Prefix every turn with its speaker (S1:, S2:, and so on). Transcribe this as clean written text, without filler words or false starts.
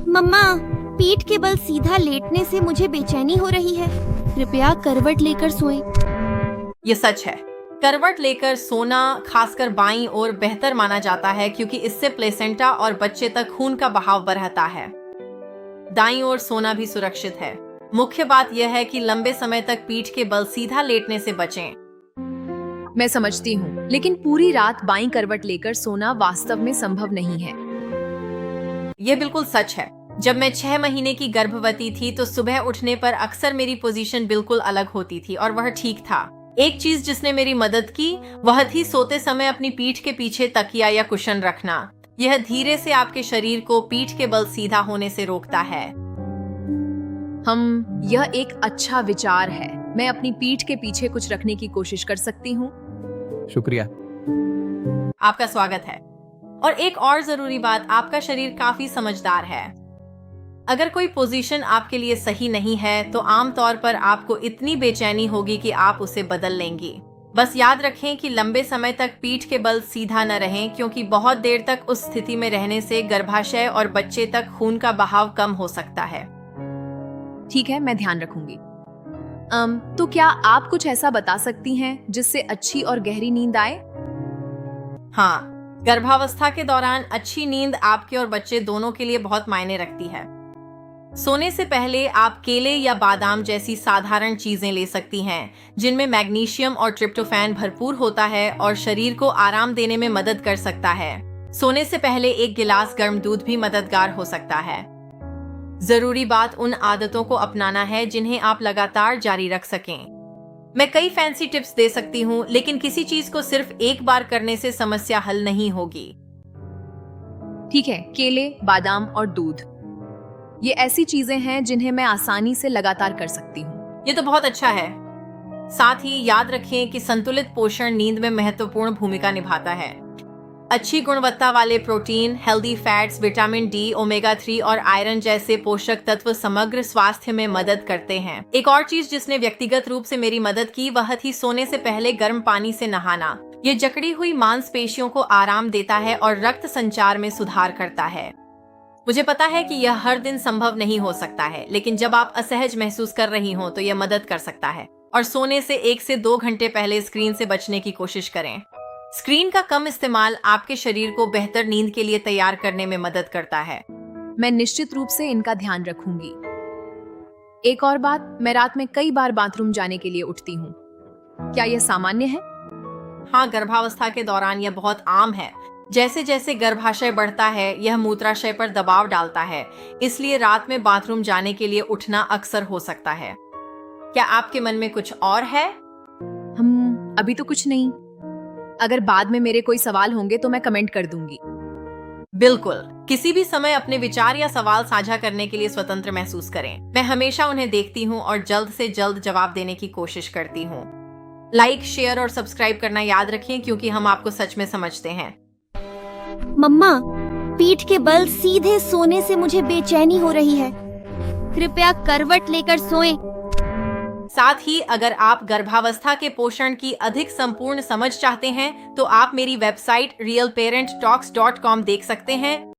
S1: मम्मा, पीठ के बल सीधा लेटने से मुझे बेचैनी हो रही है। कृपया करवट लेकर सोएं।
S2: ये सच है। करवट लेकर सोना खासकर बाईं ओर बेहतर माना जाता है क्योंकि इससे प्लेसेंटा और बच्चे तक खून का बहाव बढ़ता है। दाईं ओर सोना भी सुरक्षित है। मुख्य बात यह है कि लंबे समय तक पीठ के बल सीधा लेटने से बचें।
S3: मैं समझती हूँ, लेकिन पूरी रात बाईं करवट लेकर सोना वास्तव में संभव नहीं है।
S2: ये बिल्कुल सच है। जब मैं 6 महीने की गर्भवती थी तो सुबह उठने पर अक्सर मेरी पोजीशन बिल्कुल अलग होती थी और वह ठीक था। एक चीज जिसने मेरी मदद की वह थी सोते समय अपनी पीठ के पीछे तकिया या कुशन रखना। यह धीरे से आपके शरीर को पीठ के बल सीधा होने से रोकता है।
S3: यह एक अच्छा विचार है। मैं अपनी पीठ के पीछे कुछ रखने की कोशिश कर सकती हूँ।
S4: शुक्रिया।
S2: आपका स्वागत है। और एक और जरूरी बात, आपका शरीर काफी समझदार है। अगर कोई पोजीशन आपके लिए सही नहीं है तो आमतौर पर आपको इतनी बेचैनी होगी कि आप उसे बदल लेंगी। बस याद रखें कि लंबे समय तक पीठ के बल सीधा न रहें क्योंकि बहुत देर तक उस स्थिति में रहने से गर्भाशय और बच्चे तक खून का बहाव कम हो सकता है।
S3: ठीक है, मैं ध्यान रखूंगी। तो क्या आप कुछ ऐसा बता सकती हैं जिससे अच्छी और गहरी नींद आए?
S2: हाँ, गर्भावस्था के दौरान अच्छी नींद आपके और बच्चे दोनों के लिए बहुत मायने रखती है। सोने से पहले आप केले या बादाम जैसी साधारण चीजें ले सकती हैं जिनमें मैग्नीशियम और ट्रिप्टोफैन भरपूर होता है और शरीर को आराम देने में मदद कर सकता है। सोने से पहले एक गिलास गर्म दूध भी मददगार हो सकता है। जरूरी बात उन आदतों को अपनाना है जिन्हें आप लगातार जारी रख सकें। मैं कई फैंसी टिप्स दे सकती हूँ, लेकिन किसी चीज को सिर्फ एक बार करने से समस्या हल नहीं होगी।
S3: ठीक है, केले, बादाम और दूध, ये ऐसी चीजें हैं जिन्हें मैं आसानी से लगातार कर सकती हूँ।
S2: ये तो बहुत अच्छा है। साथ ही याद रखें कि संतुलित पोषण नींद में महत्वपूर्ण भूमिका निभाता है। अच्छी गुणवत्ता वाले protein, healthy fats, vitamin D, omega 3 और आयरन जैसे पोषक तत्व समग्र स्वास्थ्य में मदद करते हैं। एक और चीज जिसने व्यक्तिगत रूप से मेरी मदद की वह थी सोने से पहले गर्म पानी से नहाना। ये जकड़ी हुई मांसपेशियों को आराम देता है और रक्त संचार में सुधार करता है। मुझे पता है कि यह हर दिन संभव नहीं हो सकता है, लेकिन जब आप असहज महसूस कर रही हो तो यह मदद कर सकता है। और सोने से 1 से 2 घंटे पहले स्क्रीन से बचने की कोशिश करें। स्क्रीन का कम इस्तेमाल आपके शरीर को बेहतर नींद के लिए तैयार करने में मदद करता है।
S3: मैं निश्चित रूप से इनका ध्यान रखूंगी। एक और बात, मैं रात में कई बार बाथरूम जाने के लिए उठती हूँ। क्या यह सामान्य है?
S2: हाँ, गर्भावस्था के दौरान यह बहुत आम है। जैसे जैसे गर्भाशय बढ़ता है यह मूत्राशय पर दबाव डालता है, इसलिए रात में बाथरूम जाने के लिए उठना अक्सर हो सकता है। क्या आपके मन में कुछ और है?
S3: अभी तो कुछ नहीं। अगर बाद में मेरे कोई सवाल होंगे तो मैं कमेंट कर दूंगी।
S2: बिल्कुल, किसी भी समय अपने विचार या सवाल साझा करने के लिए स्वतंत्र महसूस करें। मैं हमेशा उन्हें देखती हूँ और जल्द से जल्द जवाब देने की कोशिश करती हूँ। लाइक, शेयर और सब्सक्राइब करना याद रखें क्योंकि हम आपको सच में समझते हैं।
S1: मम्मा, पीठ के बल सीधे सोने से मुझे बेचैनी हो रही है। कृपया करवट लेकर सोएं।
S2: साथ ही अगर आप गर्भावस्था के पोषण की अधिक संपूर्ण समझ चाहते हैं तो आप मेरी वेबसाइट realparenttalks.com देख सकते हैं।